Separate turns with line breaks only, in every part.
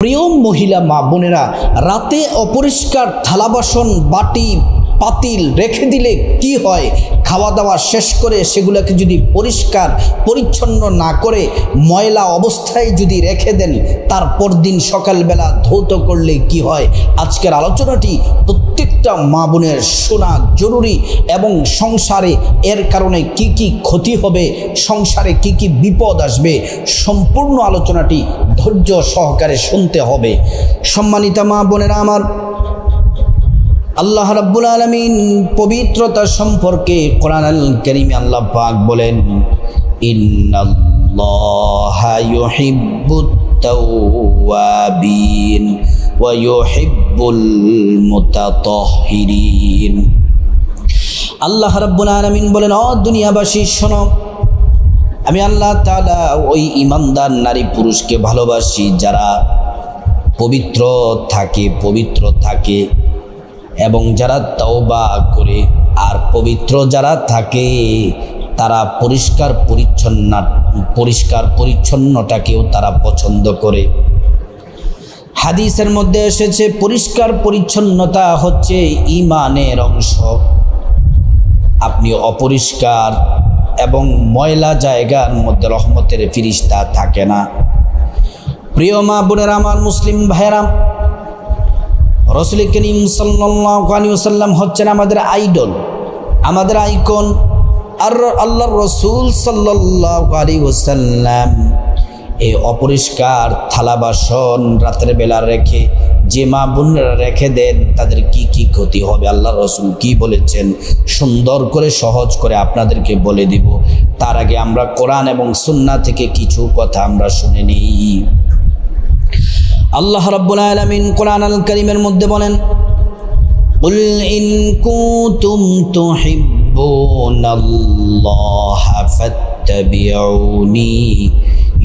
প্রিয় মহিলা মা বোনেরা, রাতে অপরিষ্কার থালা বাসন বাটি পাতিল রেখে দিলে কি হয়? খাওয়া দাওয়া শেষ করে সেগুলোকে যদি পরিষ্কার পরিচ্ছন্ন না করে ময়লা অবস্থায় যদি রেখে দেন, তারপর দিন সকালবেলা ধৌত করলে কি হয়? আজকের আলোচনাটি প্রত্যেকটা মা বোনের শোনা জরুরি, এবং সংসারে এর কারণে কি কি ক্ষতি হবে, সংসারে কি কি বিপদ আসবে, সম্পূর্ণ আলোচনাটি ধৈর্য সহকারে শুনতে হবে। সম্মানিতা মা বোনেরা আমার, আল্লাহ রাব্বুল আলামিন পবিত্রতা সম্পর্কে কোরআনুল কারীমে আল্লাহ পাক বলেন, ইন্নাল্লাহা ইউহিব্বুত তাওয়াবিন ওয়া ইউহিব্বুল মুতাতাহহিরিন। আল্লাহ রাব্বুল আলামিন বলেন, ও দুনিয়াবাসী শোনো, আমি আল্লাহ তাআলা ওই ঈমানদার নারী পুরুষকে ভালোবাসি যারা পবিত্র থাকে এবং যারা তওবা করে, আর পবিত্র যারা থাকে তারা পরিষ্কার পরিচ্ছন্নটাকেও তারা পছন্দ করে। হাদিসের মধ্যে এসেছে পরিষ্কার পরিচ্ছন্নতা হচ্ছে ঈমানের অংশ। আপনি অপরিষ্কার এবং ময়লা জায়গার মধ্যে রহমতের ফিরিস্তা থাকে না। প্রিয় মা বোনেরা আমার, মুসলিম ভাইয়েরা, রাসূল করিম সাল্লাল্লাহু আলাইহি ওয়াসাল্লাম হচ্ছেন আমাদের আইডল, আমাদের আইকন। আর আল্লাহর রাসূল সাল্লাল্লাহু আলাইহি ওয়াসাল্লাম এই অপরিষ্কার থালা বাসন রাতের বেলা রেখে যে মা বোনেরা রেখে দেন তাদের কি কি ক্ষতি হবে, আল্লাহর রাসূল কি বলেছেন সুন্দর করে সহজ করে আপনাদেরকে বলে দিব। তার আগে আমরা কোরআন এবং সুন্নাহ থেকে কিছু কথা আমরা শুনে নিই। আল্লাহ রাব্বুল আলামিন কোরআনুল কারীমের মধ্যে বলেন, কুল ইন কুনতুম তুহিব্বুনাল্লাহা ফাত্তাবিউনি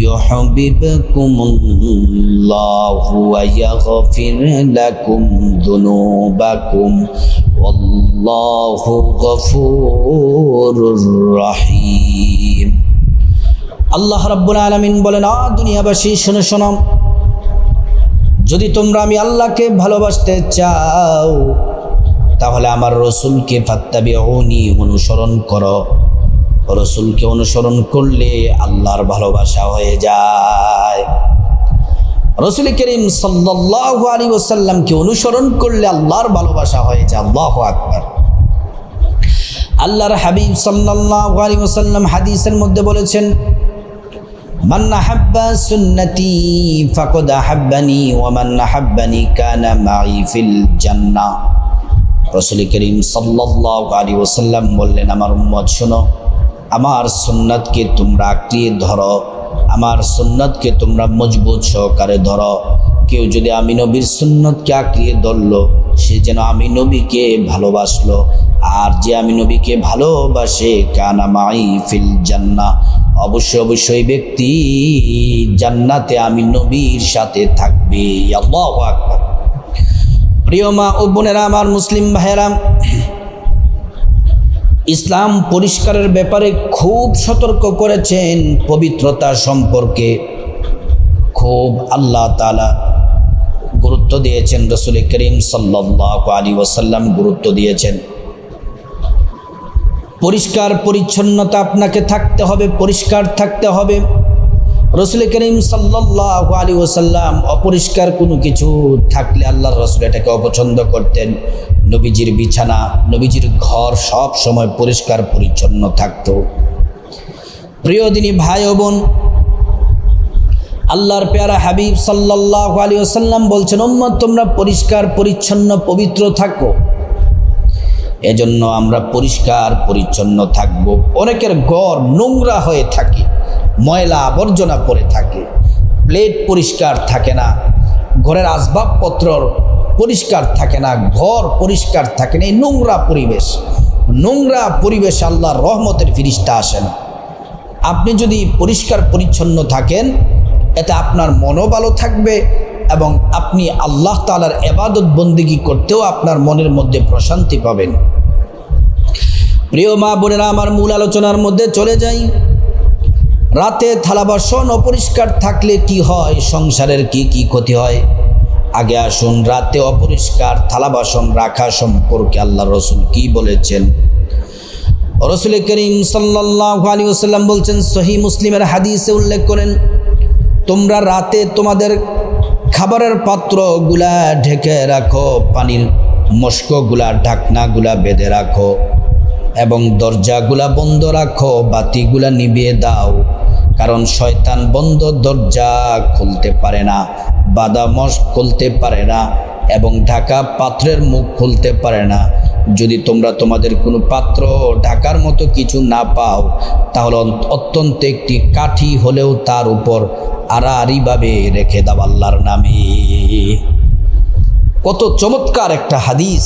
ইউহিব্বুকুমুল্লাহু ওয়া ইয়াগফির লাকুম যুনুবাকুম ওয়াল্লাহু গফুরুর রহিম। আল্লাহ রাব্বুল আলামিন বলেন, দুনিয়াবাসী শোনো শোনো, যদি তোমরা আমি আল্লাহকে ভালোবাসতে চাও তাহলে আমার রসুলকে ফাত্তাবিউনি অনুসরণ করো। রসুলকে অনুসরণ করলে আল্লাহর ভালোবাসা হয়ে যায়। রাসূল করিম সাল্লাল্লাহু আলাইহি ওয়াসাল্লামকে অনুসরণ করলে আল্লাহর ভালোবাসা হয়ে যায়। আল্লাহু আকবার। আল্লাহর হাবিব সাল্লাল্লাহু আলাইহি ওয়াসাল্লাম হাদিসের মধ্যে বলেছেন, মান আহাব্বা সুন্নতি ফাকাদ আহাব্বানি ওয়া মান আহাব্বানি কানা মাই ফিল জান্নাহ। রাসূল করিম সাল্লাল্লাহু আলাইহি ওয়াসাল্লাম বললেন, আমার উম্মত শোনো, আমার সুন্নাতকে তোমরা আঁকড়িয়ে ধরো, আমার সুন্নাতকে তোমরা মজবুত সহকারে ধরো। কেউ যদি আমি নবীর সুন্নতকে আঁকড়িয়ে ধরলো, সে যেন আমি নবীকে ভালোবাসলো, আর যে আমি নবীকে ভালোবাসে কানা মাই ফিল জান্নাহ, অবশ্যই ব্যক্তি জান্নাতে আমি নবীর সাথে থাকবে। আল্লাহু আকবার। প্রিয় মা ও বোনেরা আমার, মুসলিম ভাইয়েরা, ইসলাম পরিষ্কারের ব্যাপারে খুব সতর্ক করেছেন। পবিত্রতা সম্পর্কে খুব আল্লাহ তাআলা গুরুত্ব দিয়েছেন, রাসূল করিম সাল্লাল্লাহু আলাইহি ওয়াসাল্লাম গুরুত্ব দিয়েছেন। পরিষ্কার পরিচ্ছন্নতা আপনাকে থাকতে হবে, পরিষ্কার থাকতে হবে। রাসূল করিম সাল্লাল্লাহু আলাইহি ওয়াসাল্লাম অপরিষ্কার কোনো কিছু থাকলে আল্লাহর রাসূল এটাকে অপছন্দ করতেন। নবীজির বিছানা, নবীজির ঘর সব সময় পরিষ্কার পরিচ্ছন্ন থাকতো। প্রিয় দিনী ভাই ও বোন, আল্লাহর প্যারা হাবিব সাল্লাল্লাহু আলাইহি ওয়াসাল্লাম বলছেন, উম্মত তোমরা পরিষ্কার পরিচ্ছন্ন পবিত্র থাকো। এজন্য আমরা পরিষ্কার পরিচ্ছন্ন থাকব। অনেকের ঘর নোংরা হয়ে থাকে, ময়লা আবর্জনা পড়ে থাকে, প্লেট পরিষ্কার থাকে না, ঘরের আসবাবপত্র পরিষ্কার থাকে না, ঘর পরিষ্কার থাকে না। এই নোংরা পরিবেশ আল্লাহর রহমতের ফিরিস্তা আসে না। আপনি যদি পরিষ্কার পরিচ্ছন্ন থাকেন, এতে আপনার মনও ভালো থাকবে এবং আপনি আল্লাহ তাআলার ইবাদত বন্দেগী করতেও আপনার মনের মধ্যে প্রশান্তি পাবেন। প্রিয় মা বোনেরা আমার, মূল আলোচনার মধ্যে চলে যাই। রাতে থালা বাসন অপরিষ্কার থাকলে কি হয়, সংসারের কি কি ক্ষতি হয়। আগে আসুন রাতে অপরিষ্কার থালা বাসন রাখা সম্পর্কে আল্লাহ রসুল কি বলেছেন। রসুল করিম সাল্লাল্লাহু আলাইহি ওয়াসাল্লাম বলছেন, সহিহ মুসলিমের হাদিসে উল্লেখ করেন, তোমরা রাতে তোমাদের খাবারের পাত্রগুলা ঢেকে রাখো, পানির মস্কগুলা ঢাকনাগুলা বেঁধে রাখো এবং দরজাগুলা বন্ধ রাখো, বাতিগুলা নিভিয়ে দাও। কারণ শয়তান বন্ধ দরজা খুলতে পারে না, বাঁধা মস্ক খুলতে পারে না এবং ঢাকা পাত্রের মুখ খুলতে পারে না। যদি তোমরা তোমাদের কোনো পাত্র ঢাকার মতো কিছু না পাও, তাহলে অত্যন্ত একটি কাঠি হলেও তার উপর আড়াআড়িভাবে রেখে দাও আল্লাহর নামে। কত চমৎকার একটা হাদিস।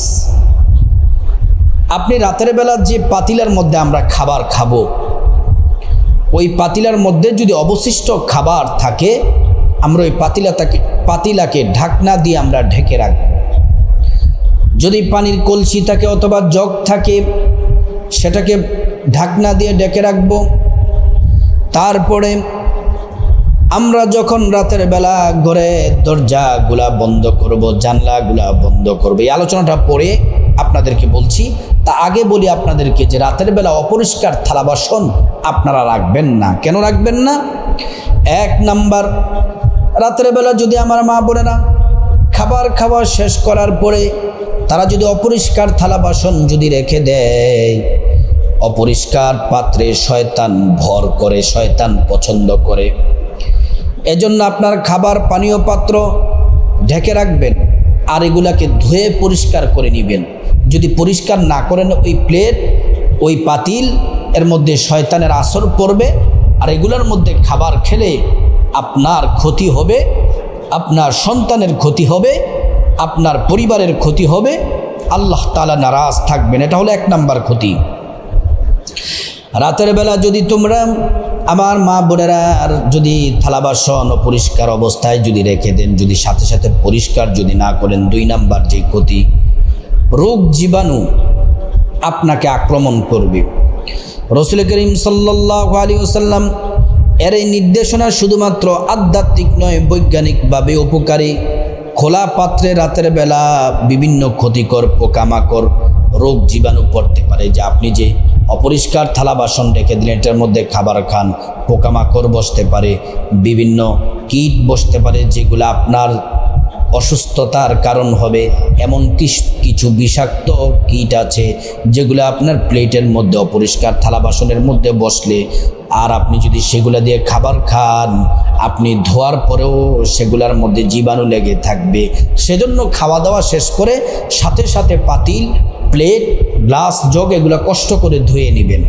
আপনি রাতের বেলা যে পাতিলার মধ্যে আমরা খাবার খাবো, ওই পাতিলার মধ্যে যদি অবশিষ্ট খাবার থাকে, আমরা ওই পাতিলাকে ঢাকনা দিয়ে আমরা ঢেকে রাখব। যদি পানির কলসি থাকে অথবা জগ থাকে, সেটাকে ঢাকনা দিয়ে ঢেকে রাখব। তারপরে আমরা যখন রাতের বেলা ঘরের দরজাগুলা বন্ধ করব, জানলাগুলা বন্ধ করব, এই আলোচনাটা পরে আপনাদেরকে বলছি। তা আগে বলি আপনাদেরকে যে রাতের বেলা অপরিষ্কার থালা বাসন আপনারা রাখবেন না। কেন রাখবেন না? এক নাম্বার, রাতের বেলা যদি আমার মা বোনেরা খাবার খাওয়া শেষ করার পরে তারা যদি অপরিষ্কার থালা বাসন যদি রেখে দেয়, অপরিষ্কার পাত্রে শয়তান ভর করে, শয়তান পছন্দ করে। এজন্য আপনার খাবার পানীয় পাত্র ঢেকে রাখবেন আর এগুলাকে ধুয়ে পরিষ্কার করে নেবেন। যদি পরিষ্কার না করেন, ওই প্লেট ওই পাতিল এর মধ্যে শয়তানের আসর পড়বে আর এগুলোর মধ্যে খাবার খেলে আপনার ক্ষতি হবে, আপনার সন্তানের ক্ষতি হবে, আপনার পরিবারের ক্ষতি হবে, আল্লাহ তাআলা নারাজ থাকবেন। এটা হলো এক নাম্বার ক্ষতি। রাতের বেলা যদি তোমরা আমার মা বোনেরা যদি থালা বাসন অপরিষ্কার অবস্থায় যদি রেখে দেন, যদি সাথে সাথে পরিষ্কার যদি না করেন, দুই নাম্বার যে ক্ষতি, রোগ জীবাণু আপনাকে আক্রমণ করবে। রাসূল করিম সাল্লাল্লাহু আলাইহি ওয়াসাল্লাম এর এই নির্দেশনা শুধুমাত্র আধ্যাত্মিক নয়, বৈজ্ঞানিকভাবে উপকারী। খোলা পাত্রে রাতের বেলা বিভিন্ন ক্ষতিকর পোকামাকড় রোগ জীবাণু পড়তে পারে। যে আপনি যে অপরিষ্কার থালা বাসন রেখে দিলেন, এটার মধ্যে খাবার খান, পোকামাকড় বসতে পারে, বিভিন্ন কীট বসতে পারে, যেগুলো আপনার অসুস্থতার কারণ হবে। এমন কিছু বিষাক্ত কীট আছে যেগুলো আপনার প্লেটের মধ্যে অপরিষ্কার থালা বাসনের মধ্যে বসলে, আর আপনি যদি সেগুলো দিয়ে খাবার খান, আপনি ধোয়ার পরেও সেগুলোর মধ্যে জীবাণু লেগে থাকবে। সেজন্য খাওয়া দাওয়া শেষ করে সাথে সাথে পাতিল, প্লেট, গ্লাস, জগ এগুলো কষ্ট করে ধুয়ে নেবেন।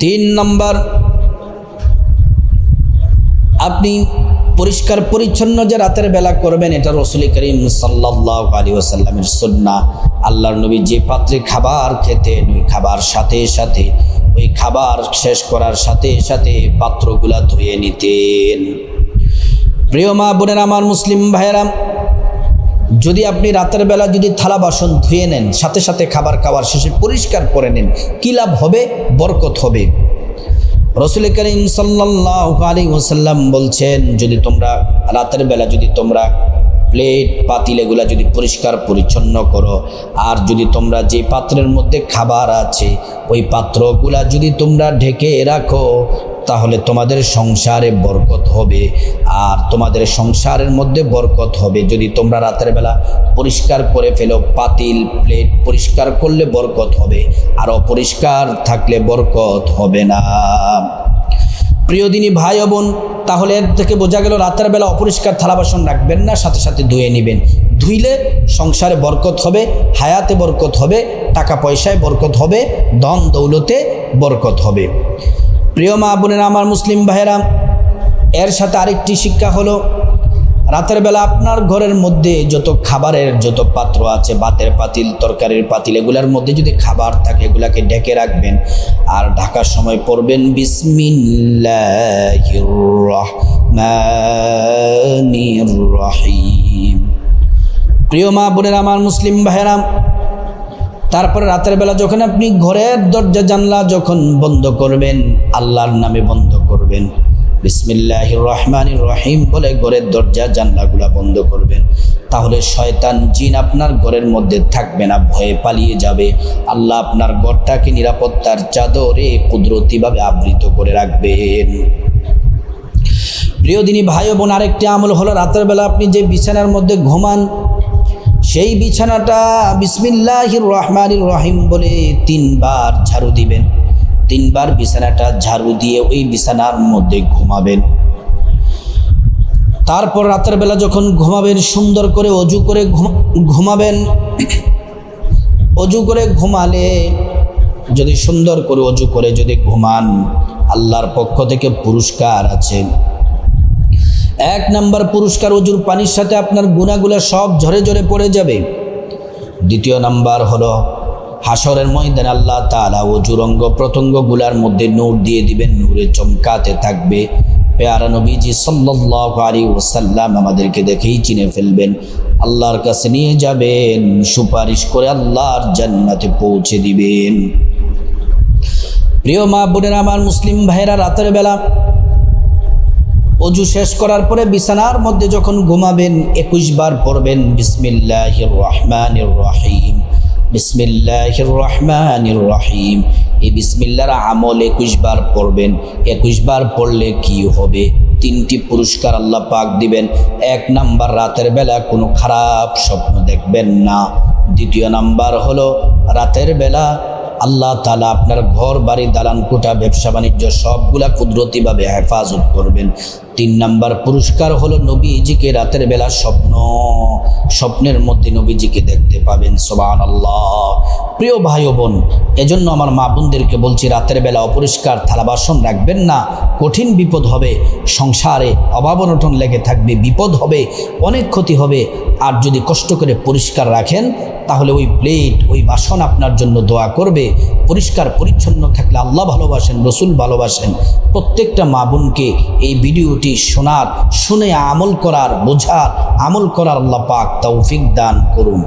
তিন নম্বর, আপনি পরিষ্কার পরিচ্ছন্ন যে রাতের বেলা করবেন, এটা রাসূল করিম সাল্লাল্লাহু আলাইহি ওয়াসাল্লামের সুন্নাহ। আল্লাহর নবী যে পাত্রে খাবার খেতেন, ওই খাবার সাথে সাথে ওই খাবার শেষ করার সাথে সাথে পাত্রগুলা ধুয়ে নিতেন। প্রিয় মা বোনেরা, আমার মুসলিম ভাইয়েরা, যদি আপনি রাতের বেলা যদি থালা বাসন ধুয়ে নেন, সাথে সাথে খাবার খাওয়ার শেষে পরিষ্কার করে নেন, কী লাভ হবে? বরকত হবে। রাসূল করিম সাল্লাল্লাহু আলাইহি ওয়াসাল্লাম বলছেন, যদি তোমরা রাতের বেলা যদি তোমরা প্লেট, পাতিল এগুলা যদি পরিষ্কার পরিচ্ছন্ন করো, আর যদি তোমরা যে পাত্রের মধ্যে খাবার আছে ওই পাত্রগুলা যদি তোমরা ঢেকে রাখো, তাহলে তোমাদের সংসারে বরকত হবে। আর তোমাদের সংসারের মধ্যে বরকত হবে যদি তোমরা রাতের বেলা পরিষ্কার করে ফেলো। পাতিল, প্লেট পরিষ্কার করলে বরকত হবে, আর অপরিষ্কার থাকলে বরকত হবে না। প্রিয় দিনী ভাই ও বোন, তাহলে এর থেকে বোঝা গেল রাতের বেলা অপরিষ্কার থালা বাসন রাখবেন না, সাথে সাথে ধুয়ে নেবেন। ধুইলে সংসারে বরকত হবে, হায়াতে বরকত হবে, টাকা পয়সায় বরকত হবে, ধন দৌলতে বরকত হবে। প্রিয় মা বোনেরা, আমার মুসলিম ভাইয়েরা, এর সাথে আরেকটি শিক্ষা হলো, রাতের বেলা আপনার ঘরের মধ্যে যত খাবারের যত পাত্র আছে, ভাতের পাতিল, তরকারির পাতিল, এগুলার মধ্যে যদি খাবার থাকে এগুলাকে ঢেকে রাখবেন। আর ঢাকার সময় পড়বেন বিসমিল্লাহির রহমানির রহিম। প্রিয় মা বোনেরা, আমার মুসলিম ভাইয়েরা, তারপরে রাতের বেলা যখন আপনি ঘরের দরজা জানলা যখন বন্ধ করবেন, আল্লাহর নামে বন্ধ করবেন। করবেন, বিসমিল্লাহির রহমানির রহিম বলে ঘরের দরজা জানলাগুলা বন্ধ করবেন। তাহলে শয়তান জিন আপনার ঘরের মধ্যে থাকবে না, ভয়ে পালিয়ে যাবে। আল্লাহ আপনার ঘরটাকে নিরাপত্তার চাদরে কুদরতিভাবে আবৃত করে রাখবেন। প্রিয় দিনী ভাই বোন, আরেকটি আমল হলো রাতের বেলা আপনি যে বিছানার মধ্যে ঘুমান সেই বিছানাটা বিসমিল্লাহির রহমানির রহিম বলে 3 বার ঝাড়ু দিবেন। 3 বার বিছানাটা ঝাড়ু দিয়ে ওই বিছানার মধ্যে ঘুমাবেন। তারপর রাতের বেলা যখন ঘুমাবেন সুন্দর করে অজু করে ঘুমাবেন। অজু করে ঘুমালে, যদি সুন্দর করে অজু করে যদি ঘুমান, আল্লাহর পক্ষ থেকে পুরস্কার আছে। 1 নম্বর পুরস্কার, অজুর পানির সাথে আপনার গুনাহগুলো সব ঝরে ঝরে পড়ে যাবে। 2 নম্বর হলো হাসরের ময়দানে আল্লাহ তাআলা অজুর অঙ্গ প্রত্যঙ্গগুলোর মধ্যে নূর দিয়ে দিবেন, নূরে চমকাতে থাকবে। পেয়ারা নবীজি সাল্লাল্লাহু আলাইহি ওয়াসাল্লাম আমাদেরকে দেখেই চিনে ফেলবেন, আল্লাহর কাছে নিয়ে যাবেন, সুপারিশ করে আল্লাহর জান্নাতে পৌঁছে দিবেন। প্রিয় মা বোনেরা আমার, মুসলিম ভাইরা, রাতের বেলা অজু শেষ করার পরে বিছানার মধ্যে যখন ঘুমাবেন 21 বার পড়বেন বিসমিল্লাহির রহমানির রহিম, বিসমিল্লাহির রহমানির রহিম। এই বিসমিল্লাহর আমল 21 বার পড়বেন। 21 বার পড়লে কি হবে? 3টি পুরস্কার আল্লাহ পাক দিবেন। 1 নাম্বার, রাতের বেলা কোনো খারাপ স্বপ্ন দেখবেন না। 2 নাম্বার হলো রাতের বেলা আল্লাহ তাআলা আপনার ঘর বাড়ি দালান কোঠা ব্যবসা বাণিজ্য সবগুলা কুদরতিভাবে হেফাজত করবেন। 3 নাম্বার পুরস্কার হলো নবীজিকে রাতের বেলা স্বপ্নের মধ্যে নবীজিকে দেখতে পাবেন। সুবহানাল্লাহ। প্রিয় ভাই ও বোন, এজন্য আমার মা বোনদেরকে বলছি, রাতের বেলা অপরিষ্কার থালা বাসন রাখবেন না, কঠিন বিপদ হবে। সংসারে অভাব অনটন লেগে থাকবে, বিপদ হবে, অনেক ক্ষতি হবে। আর যদি কষ্ট করে পরিষ্কার রাখেন তাহলে ওই প্লেট ওই বাসন আপনার জন্য দোয়া করবে। পরিষ্কার পরিচ্ছন্ন থাকলে আল্লাহ ভালোবাসেন, রসুল ভালোবাসেন। প্রত্যেকটা মা বোনকে এই ভিডিওটি শুনে আমল করার, বোঝার, আমল করার আল্লাহ পাক তৌফিক দান করুন।